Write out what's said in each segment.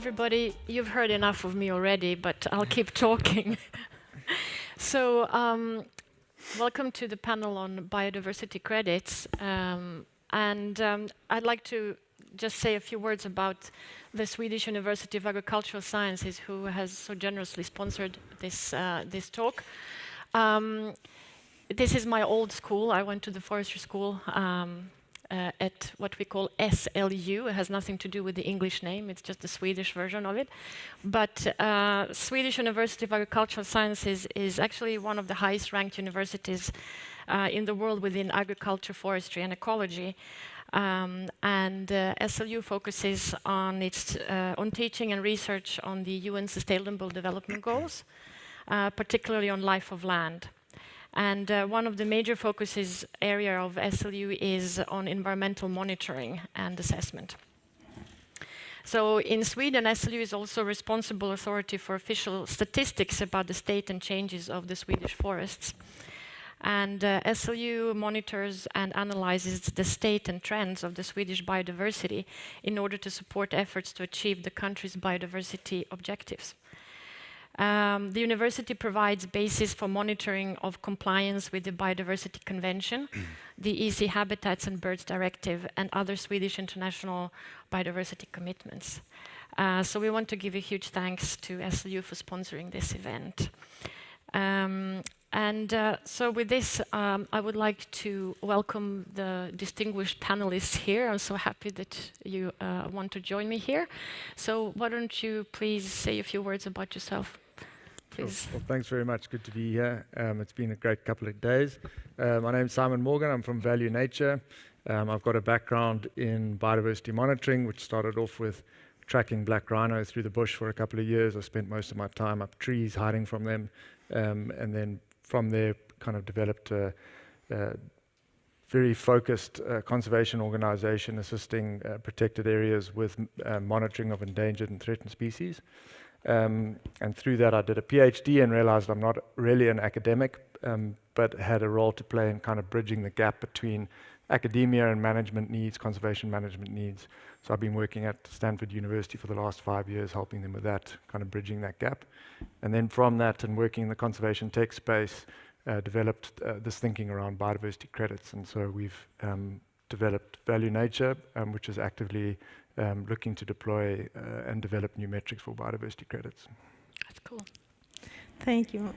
everybody. You've heard enough of me already, but I'll keep talking. So, welcome to the panel on biodiversity credits. I'd like to just say a few words about the Swedish University of Agricultural Sciences, who has so generously sponsored this talk. This is my old school. I went to the forestry school at what we call SLU. It has nothing to do with the English name, it's just the Swedish version of it. But Swedish University of Agricultural Sciences is actually one of the highest ranked universities in the world within agriculture, forestry and ecology. SLU focuses on on teaching and research on the UN Sustainable Development Goals, particularly on life of land. And one of the major focuses area of SLU is on environmental monitoring and assessment. So in Sweden, SLU is also responsible authority for official statistics about the state and changes of the Swedish forests. And SLU monitors and analyzes the state and trends of the Swedish biodiversity in order to support efforts to achieve the country's biodiversity objectives. The university provides basis for monitoring of compliance with the Biodiversity Convention, the EC Habitats and Birds Directive, and other Swedish international biodiversity commitments. So we want to give a huge thanks to SLU for sponsoring this event. So with this, I would like to welcome the distinguished panelists here. I'm so happy that you want to join me here. So why don't you please say a few words about yourself? Please. Well, thanks very much. Good to be here. It's been a great couple of days. My name's Simon Morgan. I'm from Value Nature. I've got a background in biodiversity monitoring, which started off with tracking black rhino through the bush for a couple of years. I spent most of my time up trees, hiding from them, and then from there kind of developed a very focused conservation organization assisting protected areas with monitoring of endangered and threatened species. And through that I did a PhD and realized I'm not really an academic, but had a role to play in kind of bridging the gap between academia and management needs, conservation management needs. So I've been working at Stanford University for the last 5 years, helping them with that, kind of bridging that gap. And then from that and working in the conservation tech space, developed this thinking around biodiversity credits. And so we've developed Value Nature, which is actively looking to deploy and develop new metrics for biodiversity credits. That's cool. Thank you.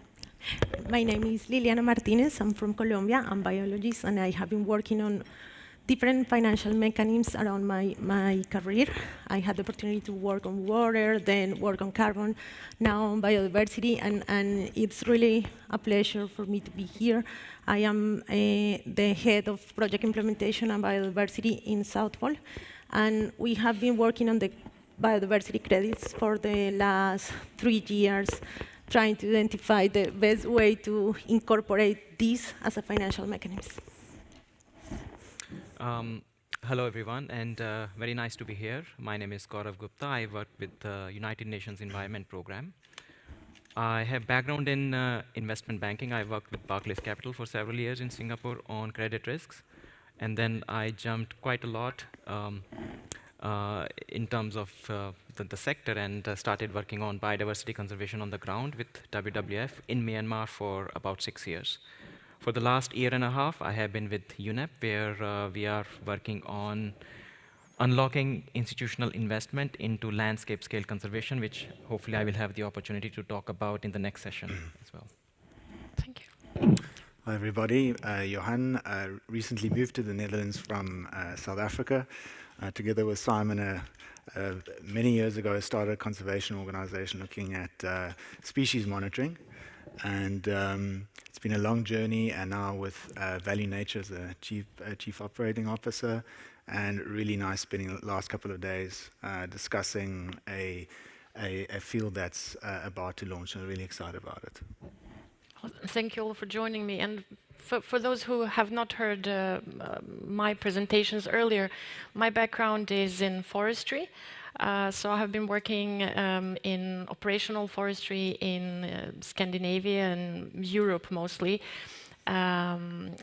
My name is Liliana Martinez. I'm from Colombia. I'm a biologist, and I have been working on different financial mechanisms around my career. I had the opportunity to work on water, then work on carbon, now on biodiversity, and it's really a pleasure for me to be here. I am the head of project implementation and biodiversity in Southpole, and we have been working on the biodiversity credits for the last 3 years, trying to identify the best way to incorporate this as a financial mechanism. Hello, everyone, and very nice to be here. My name is Gaurav Gupta. I work with the United Nations Environment Program. I have background in investment banking. I worked with Barclays Capital for several years in Singapore on credit risks. And then I jumped quite a lot in terms of the sector and started working on biodiversity conservation on the ground with WWF in Myanmar for about 6 years. For the last 1.5 years, I have been with UNEP, where we are working on unlocking institutional investment into landscape scale conservation, which hopefully I will have the opportunity to talk about in the next session as well. Thank you. Hi, everybody. Johan recently moved to the Netherlands from South Africa. Together with Simon, many years ago, I started a conservation organization looking at species monitoring. And it's been a long journey, and now with Value Nature as the chief operating officer, and really nice spending the last couple of days discussing a field that's about to launch. I'm really excited about it. Thank you all for joining me. And for those who have not heard my presentations earlier, my background is in forestry. So I have been working in operational forestry in Scandinavia and Europe mostly. And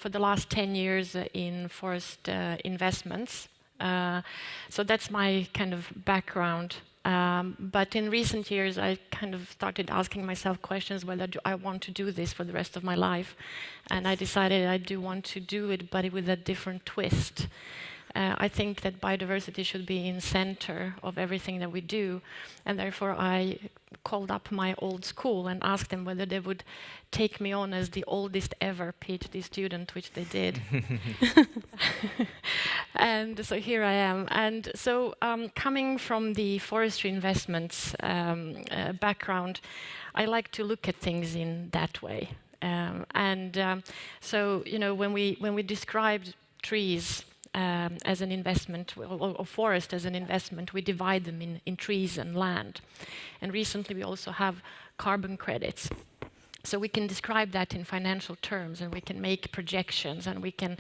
for the last 10 years in forest investments So that's my kind of background. But in recent years, I kind of started asking myself questions whether do I want to do this for the rest of my life. And I decided I do want to do it, but with a different twist. I think that biodiversity should be in center of everything that we do, and therefore I called up my old school and asked them whether they would take me on as the oldest ever PhD student, which they did. And so here I am. And so coming from the forestry investments background, I like to look at things in that way. So you know, when we described trees as an investment, or forest as an investment, we divide them in trees and land. And recently we also have carbon credits. So we can describe that in financial terms, and we can make projections, and we can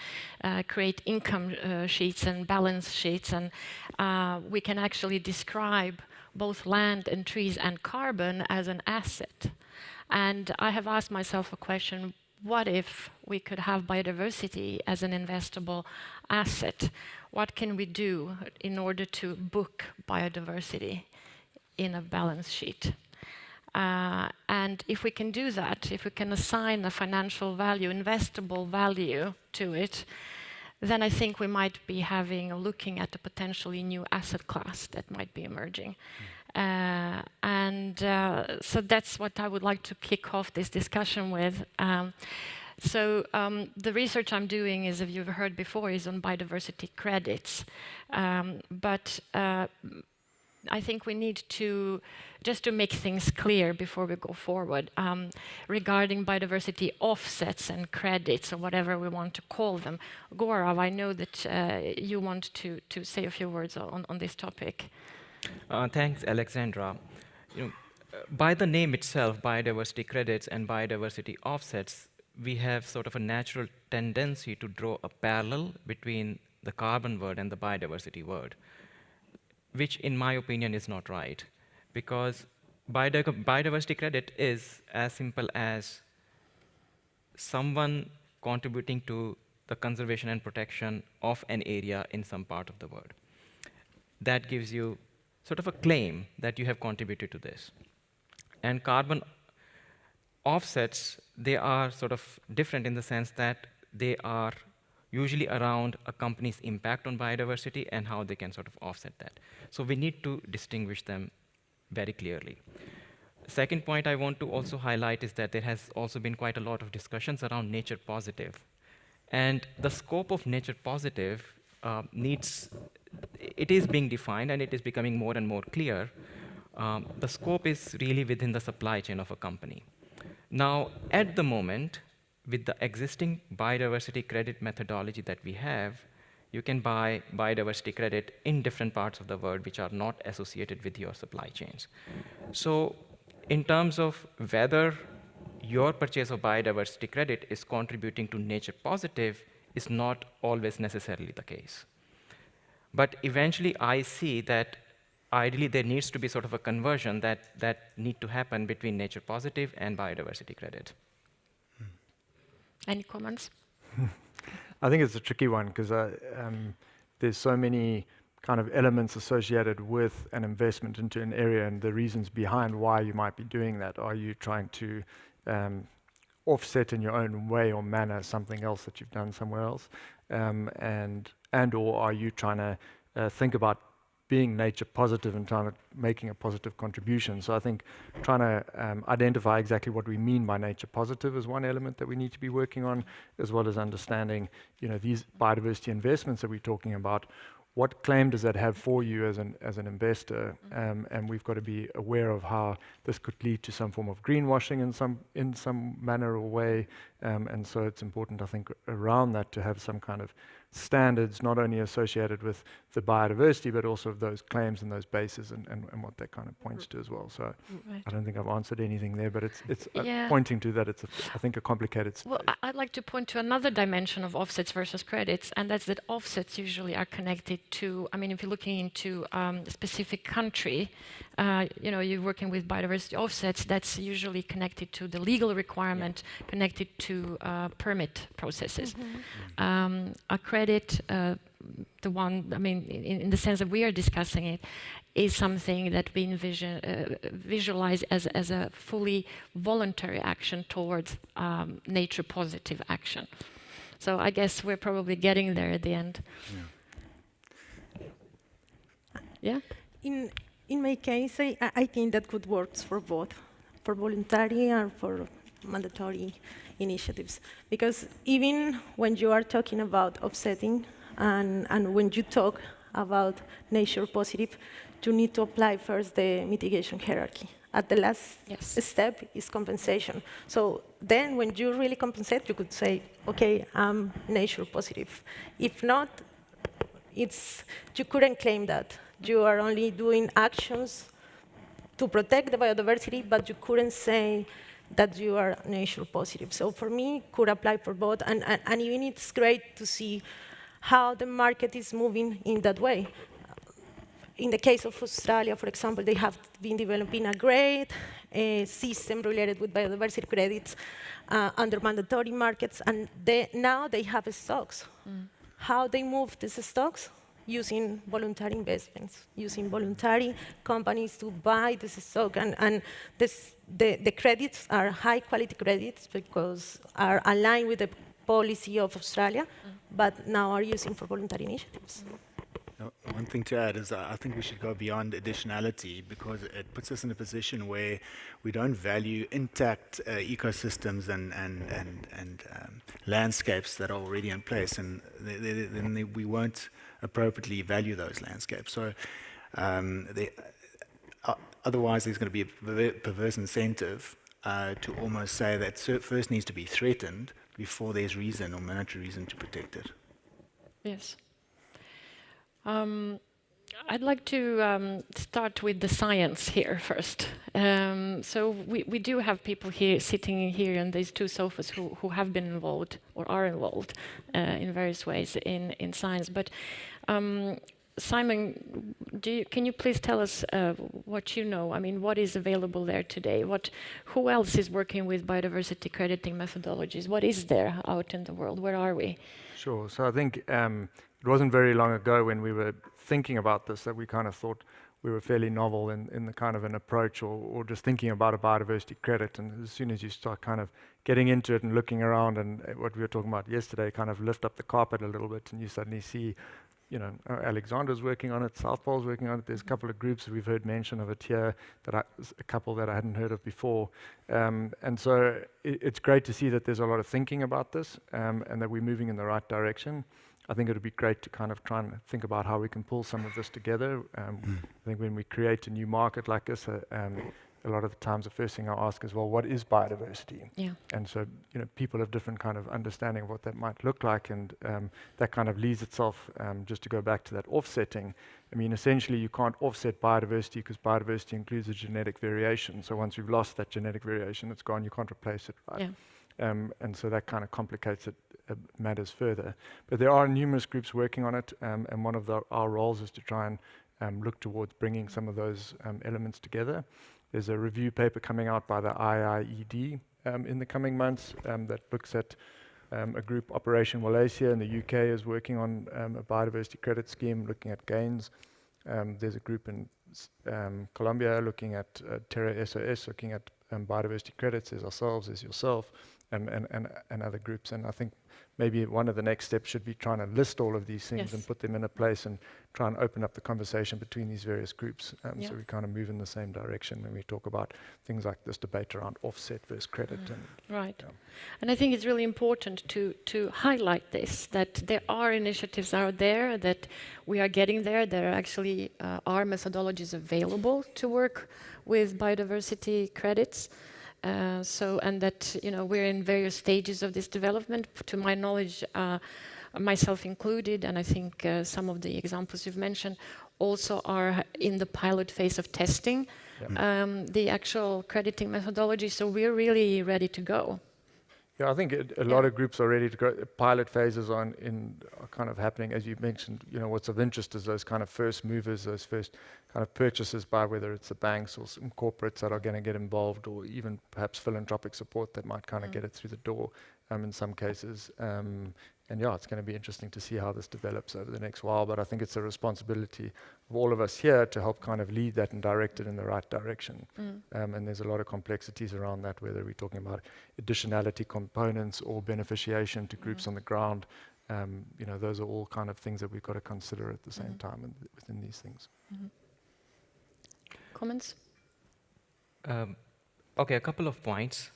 create income sheets and balance sheets, and we can actually describe both land and trees and carbon as an asset. And I have asked myself a question: what if we could have biodiversity as an investable asset? What can we do in order to book biodiversity in a balance sheet? And if we can do that, if we can assign a financial value, investable value to it, then I think we might be looking at a potentially new asset class that might be emerging. So that's what I would like to kick off this discussion with. The research I'm doing, as you've heard before, is on biodiversity credits. But I think we need to, just to make things clear before we go forward, regarding biodiversity offsets and credits, or whatever we want to call them. Gaurav, I know that you want to say a few words on this topic. Thanks, Alexandra. By the name itself, biodiversity credits and biodiversity offsets, we have sort of a natural tendency to draw a parallel between the carbon word and the biodiversity word, which in my opinion is not right, because biodiversity credit is as simple as someone contributing to the conservation and protection of an area in some part of the world. That gives you sort of a claim that you have contributed to this. And carbon offsets, they are sort of different in the sense that they are usually around a company's impact on biodiversity and how they can sort of offset that. So we need to distinguish them very clearly. Second point I want to also highlight is that there has also been quite a lot of discussions around nature positive. And the scope of nature positive it is being defined, and it is becoming more and more clear. The scope is really within the supply chain of a company. Now, at the moment, with the existing biodiversity credit methodology that we have, you can buy biodiversity credit in different parts of the world which are not associated with your supply chains. So in terms of whether your purchase of biodiversity credit is contributing to nature positive is not always necessarily the case. But eventually I see that ideally there needs to be sort of a conversion that need to happen between nature positive and biodiversity credit. Any comments? I think it's a tricky one because there's so many kind of elements associated with an investment into an area and the reasons behind why you might be doing that. Are you trying to offset in your own way or manner something else that you've done somewhere else? And or are you trying to think about being nature positive and making a positive contribution? So I think trying to identify exactly what we mean by nature positive is one element that we need to be working on, as well as understanding, these biodiversity investments that we're talking about. What claim does that have for you as an investor? And we've got to be aware of how this could lead to some form of greenwashing in some manner or way. And so it's important, I think, around that to have some kind of standards, not only associated with the biodiversity, but also of those claims and those bases and what that kind of points to as well. So Right. I don't think I've answered anything there, but it's Yeah. pointing to that it's, I think, a complicated space. Well, I'd like to point to another dimension of offsets versus credits, and that's that offsets usually are connected to, if you're looking into a specific country, you're working with biodiversity offsets, that's usually connected to the legal requirement, connected to permit processes. A credit credit, the one, I mean, in the sense that we are discussing it, is something that we visualize as a fully voluntary action towards nature positive action. So I guess we're probably getting there at the end. Yeah? In my case, I think that could work for both, for voluntary and for mandatory initiatives. Because even when you are talking about offsetting and when you talk about nature positive, you need to apply first the mitigation hierarchy. At the last step is compensation. So then when you really compensate, you could say, okay, I'm nature positive. If not, you couldn't claim that. You are only doing actions to protect the biodiversity, but you couldn't say that you are nature positive. So for me, could apply for both, and even it's great to see how the market is moving in that way. In the case of Australia, for example, they have been developing a great system related with biodiversity credits under mandatory markets, and now they have stocks. How they move these stocks? Using voluntary investments, using voluntary companies to buy this stock. And the credits are high-quality credits because are aligned with the policy of Australia, but now are using for voluntary initiatives. One thing to add is I think we should go beyond additionality, because it puts us in a position where we don't value intact ecosystems and landscapes that are already in place, and then we won't appropriately value those landscapes. So otherwise there's going to be a perverse incentive to almost say that first needs to be threatened before there's reason or monetary reason to protect it. Yes. I'd like to start with the science here first. So we do have people here sitting here in these two sofas who have been involved or are involved in various ways in science. But Simon, can you please tell us what you know? I mean, what is available there today? Who else is working with biodiversity crediting methodologies? What is there out in the world? Where are we? Sure. So I think it wasn't very long ago when we were thinking about this that we kind of thought we were fairly novel in the kind of an approach or just thinking about a biodiversity credit. And as soon as you start kind of getting into it and looking around, and what we were talking about yesterday, kind of lift up the carpet a little bit, and you suddenly see, Alexander's working on it, South Pole's working on it. There's a couple of groups that we've heard mention of it here, a couple that I hadn't heard of before. And so it's great to see that there's a lot of thinking about this and that we're moving in the right direction. I think it would be great to kind of try and think about how we can pull some of this together. I think when we create a new market like this, a lot of the times the first thing I ask is, well, what is biodiversity? Yeah. And so, people have different kind of understanding of what that might look like, and that kind of leads itself, just to go back to that offsetting. I mean, essentially you can't offset biodiversity because biodiversity includes a genetic variation. So once you've lost that genetic variation, it's gone, you can't replace it, right? Yeah. And so that kind of complicates it, matters further. But there are numerous groups working on it, and one of our roles is to try and look towards bringing some of those elements together. There's a review paper coming out by the IIED in the coming months that looks at a group, Operation Wallacea in the UK, is working on a biodiversity credit scheme looking at gains. There's a group in Colombia looking at Terra SOS, looking at biodiversity credits. There's ourselves, there's yourself, and other groups. And I think maybe one of the next steps should be trying to list all of these things and put them in a place and try and open up the conversation between these various groups. So we kind of move in the same direction when we talk about things like this debate around offset versus credit. Right. And I think it's really important to highlight this, that there are initiatives out there, that we are getting there. There actually are methodologies available to work with biodiversity credits. And that we're in various stages of this development. To my knowledge, myself included, and I think some of the examples you've mentioned also are in the pilot phase of testing the actual crediting methodology. So we're really ready to go. Yeah, I think a lot of groups are ready to go. Pilot phases are kind of happening, as you mentioned. What's of interest is those kind of first movers, those first kind of purchases by whether it's the banks or some corporates that are going to get involved, or even perhaps philanthropic support that might kind of get it through the door in some cases. yeah, it's going to be interesting to see how this develops over the next while. But I think it's a responsibility of all of us here to help kind of lead that and direct it in the right direction. And there's a lot of complexities around that, whether we're talking about additionality components or beneficiation to groups on the ground. Those are all kind of things that we've got to consider at the same time within these things. Comments? Okay, a couple of points.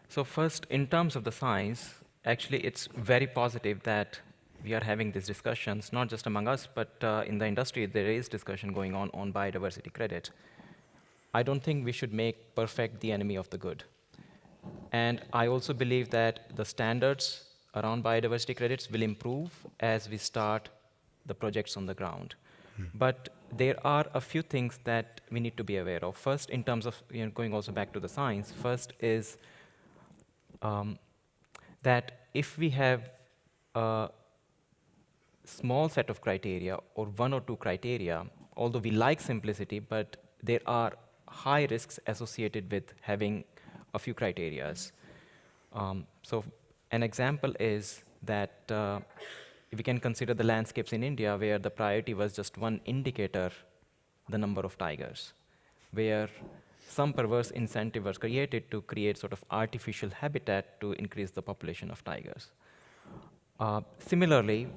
So first, in terms of the science, actually it's very positive that we are having these discussions, not just among us, but in the industry there is discussion going on biodiversity credit. I don't think we should make perfect the enemy of the good. And I also believe that the standards around biodiversity credits will improve as we start the projects on the ground. But there are a few things that we need to be aware of. First, in terms of going also back to the science, first is that if we have a small set of criteria or one or two criteria, although we like simplicity, but there are high risks associated with having a few criterias. So an example is that we can consider the landscapes in India where the priority was just one indicator, the number of tigers, where some perverse incentive was created to create sort of artificial habitat to increase the population of tigers. Similarly,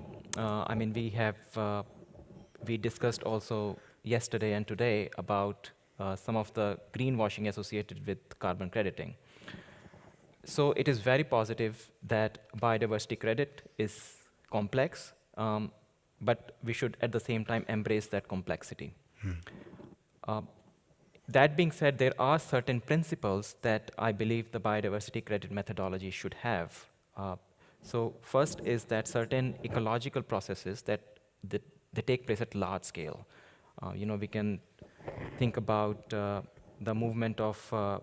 we discussed also yesterday and today about some of the greenwashing associated with carbon crediting. So it is very positive that biodiversity credit is complex, but we should at the same time embrace that complexity. That being said, there are certain principles that I believe the biodiversity credit methodology should have. So first is that certain ecological processes that they take place at large scale. We can think about the movement of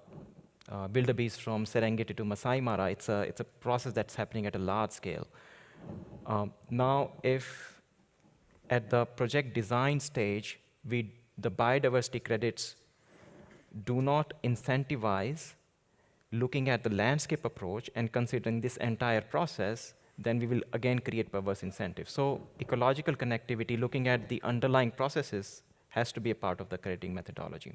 wildebeest from Serengeti to Masai Mara. It's a process that's happening at a large scale. Now, if at the project design stage, the biodiversity credits do not incentivize looking at the landscape approach and considering this entire process, then we will again create perverse incentives. So ecological connectivity, looking at the underlying processes, has to be a part of the crediting methodology.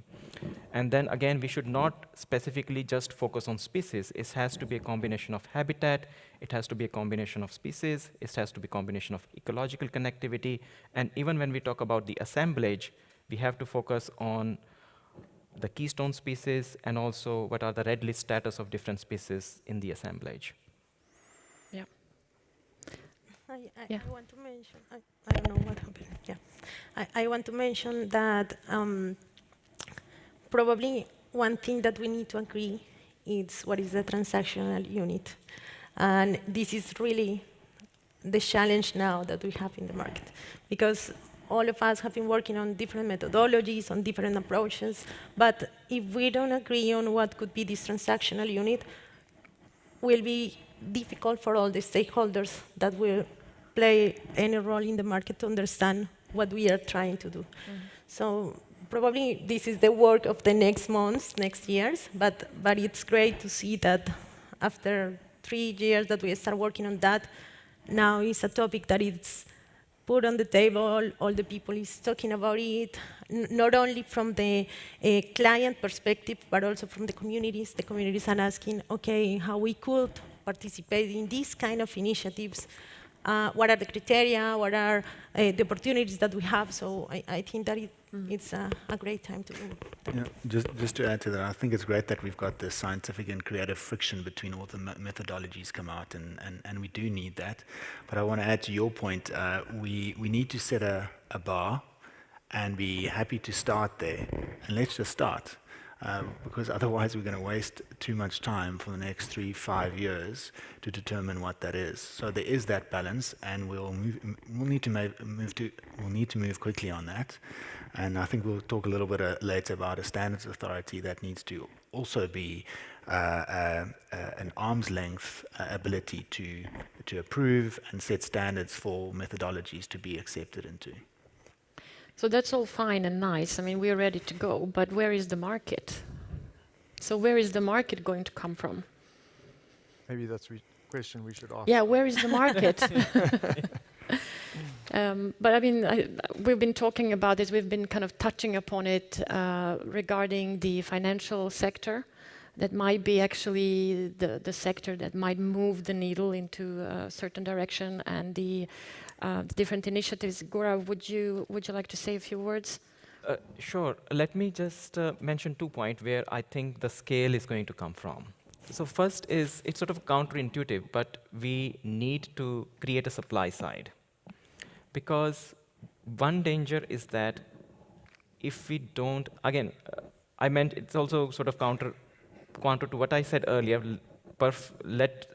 And then again, we should not specifically just focus on species. It has to be a combination of habitat, it has to be a combination of species, it has to be a combination of ecological connectivity, and even when we talk about the assemblage, we have to focus on the keystone species and also what are the red list status of different species in the assemblage. Yeah. I want to mention, I don't know what happened, yeah. I want to mention that probably one thing that we need to agree is what is the transactional unit. And this is really the challenge now that we have in the market. Because all of us have been working on different methodologies, on different approaches, but if we don't agree on what could be this transactional unit, will be difficult for all the stakeholders that will play any role in the market to understand what we are trying to do. So probably this is the work of the next months, next years, but it's great to see that after 3 years that we start working on that, now it's a topic that it's put on the table, all the people is talking about it, not only from the client perspective, but also from the communities. The communities are asking, okay, how we could participate in these kind of initiatives, what are the criteria, what are the opportunities that we have. So I think that it's a great time to do. Yeah, just to add to that, I think it's great that we've got the scientific and creative friction between all the methodologies come out, and we do need that. But I want to add to your point, we need to set a bar and be happy to start there. And let's just start. Because otherwise we're going to waste too much time for the next 3-5 years to determine what that is. So there is that balance, and we'll need to move quickly on that. And I think we'll talk a little bit later about a standards authority that needs to also be an arm's length ability to approve and set standards for methodologies to be accepted into. So that's all fine and nice. I mean, we're ready to go, but where is the market? So where is the market going to come from? Maybe that's question we should ask. Yeah, where is the market? But I mean, we've been talking about this, we've been kind of touching upon it regarding the financial sector. That might be actually the sector that might move the needle into a certain direction, and the different initiatives. Gora, would you like to say a few words? Sure. Let me just mention 2 points where I think the scale is going to come from. So first is, it's sort of counterintuitive, but we need to create a supply side. Because one danger is that if we don't, again, I meant it's also sort of counter to what I said earlier,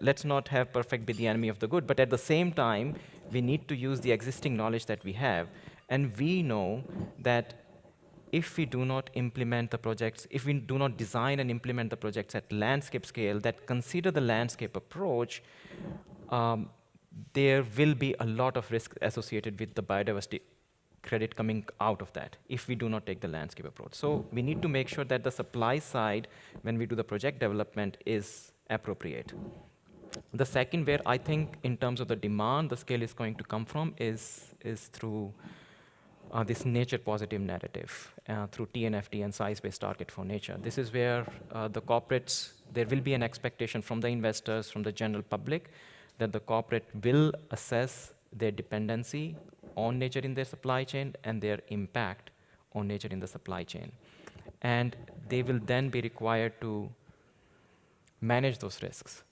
let's not have perfect be the enemy of the good, but at the same time, we need to use the existing knowledge that we have. And we know that if we do not implement the projects, if we do not design and implement the projects at landscape scale that consider the landscape approach, there will be a lot of risk associated with the biodiversity credit coming out of that if we do not take the landscape approach. So we need to make sure that the supply side, when we do the project development, is appropriate. The second, where I think in terms of the demand, the scale is going to come from is through this nature positive narrative, through TNFD and size-based target for nature. This is where the corporates, there will be an expectation from the investors, from the general public, that the corporate will assess their dependency on nature in their supply chain and their impact on nature in the supply chain. And they will then be required to manage those risks.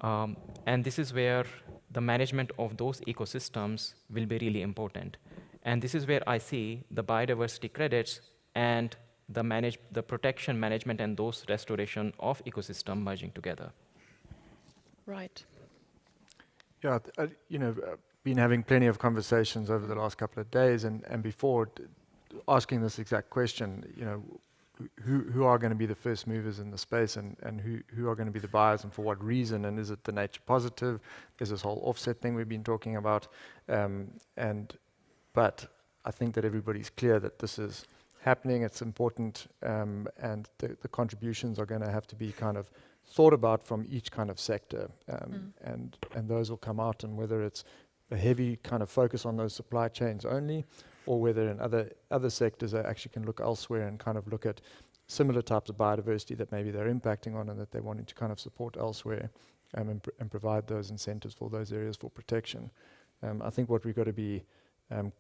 And this is where the management of those ecosystems will be really important. And this is where I see the biodiversity credits and the protection management and those restoration of ecosystem merging together. Right. Yeah, been having plenty of conversations over the last couple of days, and before asking this exact question, who are going to be the first movers in the space, and who are going to be the buyers, and for what reason, and is it the nature positive? There's this whole offset thing we've been talking about, but I think that everybody's clear that this is happening, it's important, and the contributions are going to have to be kind of thought about from each kind of sector, and those will come out, and whether it's a heavy kind of focus on those supply chains only, or whether in other sectors they actually can look elsewhere and kind of look at similar types of biodiversity that maybe they're impacting on and that they're wanting to kind of support elsewhere, and provide those incentives for those areas for protection. I think what we've got to be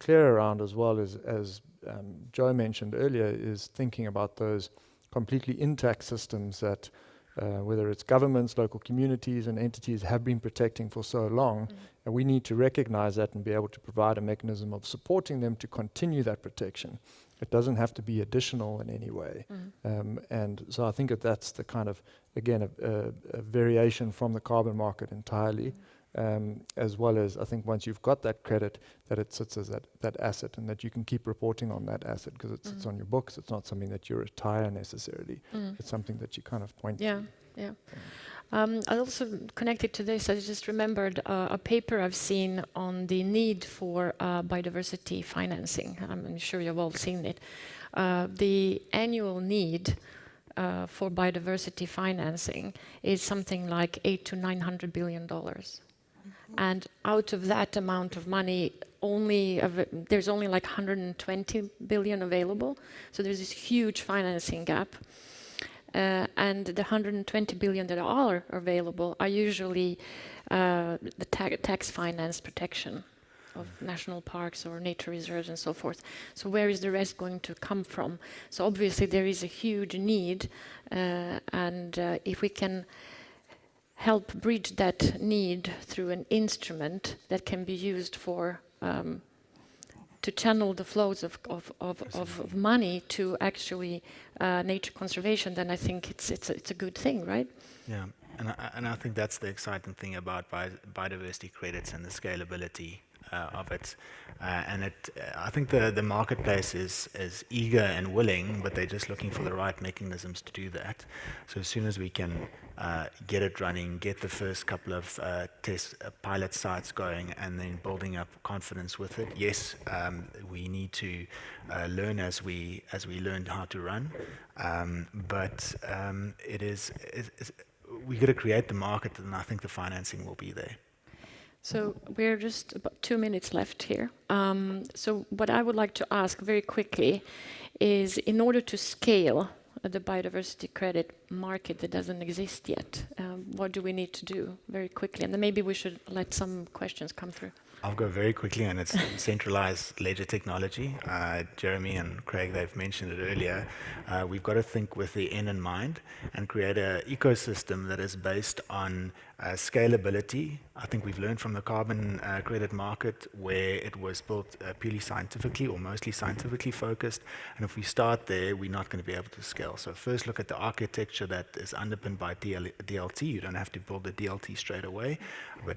clear around as well is, as Joe mentioned earlier, is thinking about those completely intact systems that whether it's governments, local communities and entities have been protecting for so long, and we need to recognize that and be able to provide a mechanism of supporting them to continue that protection. It doesn't have to be additional in any way. And so I think that's the kind of, again, a variation from the carbon market entirely, as well as I think once you've got that credit, that it sits as that asset, and that you can keep reporting on that asset because it sits on your books. It's not something that you retire necessarily. It's something that you kind of point to. Yeah. I also connected to this, I just remembered a paper I've seen on the need for biodiversity financing. I'm sure you've all seen it. The annual need for biodiversity financing is something like $800 to $900 billion. And out of that amount of money, there's only like 120 billion available. So there's this huge financing gap. And the 120 billion that are available are usually the tax finance protection of national parks or nature reserves and so forth. So where is the rest going to come from? So obviously there is a huge need, and if we can help bridge that need through an instrument that can be used for to channel the flows of money to actually nature conservation, then I think it's a good thing, right? Yeah, and I think that's the exciting thing about biodiversity credits and the scalability of it. I think the marketplace is eager and willing, but they're just looking for the right mechanisms to do that. So as soon as we can get it running, get the first couple of pilot sites going, and then building up confidence with it. Yes, we need to learn as we learn how to run, but it is we got to create the market, and I think the financing will be there. So we're just about 2 minutes left here. So what I would like to ask very quickly is, in order to scale the biodiversity credit market that doesn't exist yet, what do we need to do very quickly? And then maybe we should let some questions come through. I'll go very quickly, and it's centralized ledger technology. Jeremy and Craig, they've mentioned it earlier. We've got to think with the end in mind and create an ecosystem that is based on scalability. I think we've learned from the carbon credit market, where it was built purely scientifically or mostly scientifically focused. And if we start there, we're not going to be able to scale. So first look at the architecture that is underpinned by DLT. You don't have to build the DLT straight away, but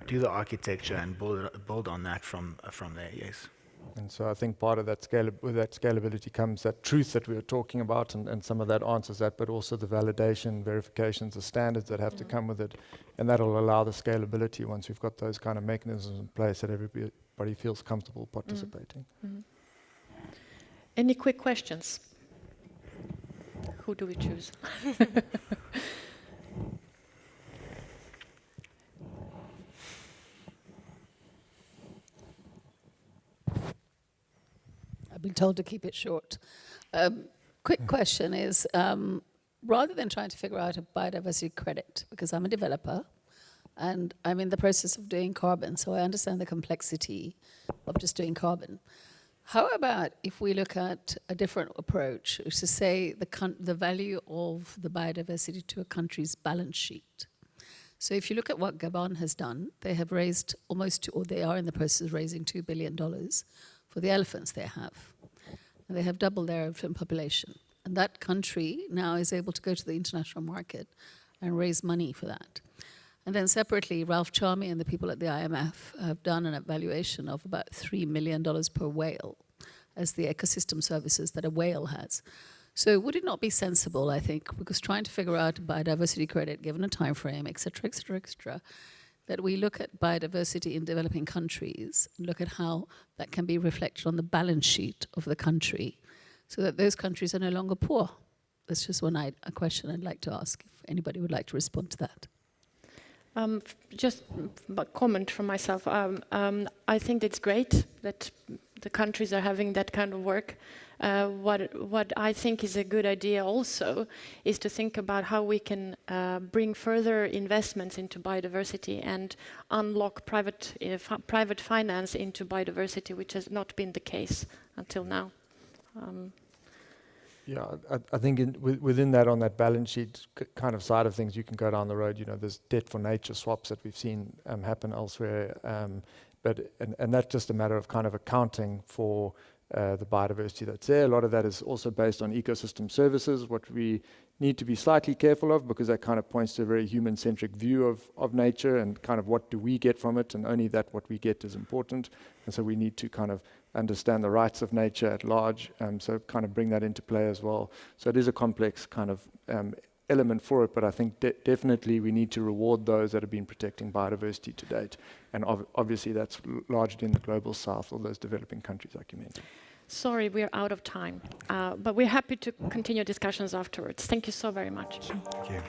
do the architecture and build on that from there, yes. And so I think part of that with that scalability comes that truth that we were talking about, and some of that answers that, but also the validation, verifications, the standards that have to come with it. And that'll allow the scalability once we've got those kind of mechanisms in place that everybody feels comfortable participating. Any quick questions? Who do we choose? I've been told to keep it short. Quick question is, rather than trying to figure out a biodiversity credit, because I'm a developer and I'm in the process of doing carbon, so I understand the complexity of just doing carbon. How about if we look at a different approach, which is to say the value of the biodiversity to a country's balance sheet? So if you look at what Gabon has done, they have raised or they are in the process of raising $2 billion for the elephants they have. And they have doubled their elephant population. And that country now is able to go to the international market and raise money for that. And then separately, Ralph Charmy and the people at the IMF have done an evaluation of about $3 million per whale as the ecosystem services that a whale has. So would it not be sensible, I think, because trying to figure out biodiversity credit given a time frame, et cetera, that we look at biodiversity in developing countries and look at how that can be reflected on the balance sheet of the country so that those countries are no longer poor? That's just a question I'd like to ask, if anybody would like to respond to that. Just a comment from myself. I think it's great that the countries are having that kind of work. What I think is a good idea also is to think about how we can bring further investments into biodiversity and unlock private finance into biodiversity, which has not been the case until now. Yeah, I think within that, on that balance sheet kind of side of things, you can go down the road. You know, there's debt for nature swaps that we've seen happen elsewhere, but that's just a matter of kind of accounting for the biodiversity that's there. A lot of that is also based on ecosystem services, what we need to be slightly careful of, because that kind of points to a very human-centric view of nature and kind of what do we get from it, and only that what we get is important. And so we need to kind of understand the rights of nature at large, so kind of bring that into play as well. So it is a complex kind of element for it, but I think definitely we need to reward those that have been protecting biodiversity to date. And obviously that's largely in the global south or those developing countries like you mentioned. Sorry, we're out of time, but we're happy to continue discussions afterwards. Thank you so very much. Thank you.